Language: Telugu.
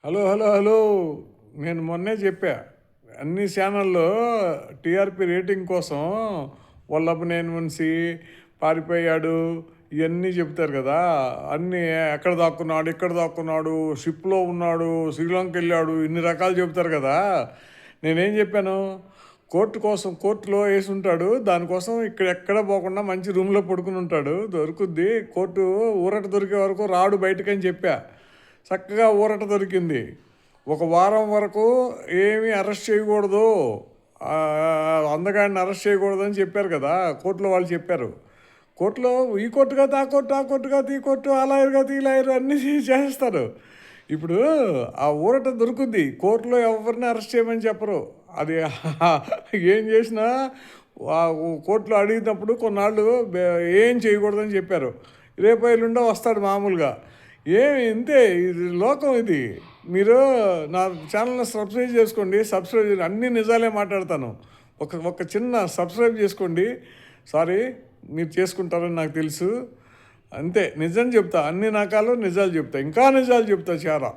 హలో హలో హలో నేను మొన్నే చెప్పా. అన్ని ఛానల్లో టీఆర్పీ రేటింగ్ కోసం వల్లభనేని వంశీ పారిపోయాడు ఇవన్నీ చెప్తారు కదా. అన్నీ ఎక్కడ దాక్కున్నాడు, ఇక్కడ దాక్కున్నాడు, షిప్లో ఉన్నాడు, శ్రీలంక వెళ్ళాడు, ఇన్ని రకాలు చెప్తారు కదా. నేనేం చెప్పాను, కోర్టు కోసం కోర్టులో వేసి ఉంటాడు, దానికోసం ఇక్కడ ఎక్కడ పోకుండా మంచి రూమ్లో పడుకుని ఉంటాడు, దొరుకుద్ది, కోర్టు ఊరట దొరికే వరకు రాడు బయటకని చెప్పా. చక్కగా ఊరట దొరికింది. ఒక వారం వరకు ఏమీ అరెస్ట్ చేయకూడదు, అందగాడిని అరెస్ట్ చేయకూడదు అని చెప్పారు కదా కోర్టులో. వాళ్ళు చెప్పారు కోర్టులో, ఈ కోర్టు కాదు ఆ కోర్టు, ఆ కోర్టు కాదు ఈ కోర్టు, ఆ లాయర్ కాదు ఈ లాయర్, అన్నీ చేస్తారు. ఇప్పుడు ఆ ఊరట దొరుకుద్ది, కోర్టులో ఎవరిని అరెస్ట్ చేయమని చెప్పరు. అది ఏం చేసినా కోర్టులో అడిగినప్పుడు కొన్నాళ్ళు ఏం చేయకూడదని చెప్పారు. రేపు ఎల్లుండో వస్తాడు మామూలుగా. ఏమి ఇంతే, ఇది లోకం ఇది. మీరు నా ఛానల్ని సబ్స్క్రైబ్ చేసుకోండి. అన్ని నిజాలే మాట్లాడతాను. ఒక చిన్న సబ్స్క్రైబ్ చేసుకోండి. సారీ, మీరు చేసుకుంటారని నాకు తెలుసు. అంతే, నిజం చెప్తా, అన్ని రకాలు నిజాలు చెప్తా, ఇంకా నిజాలు చెప్తా చాలా.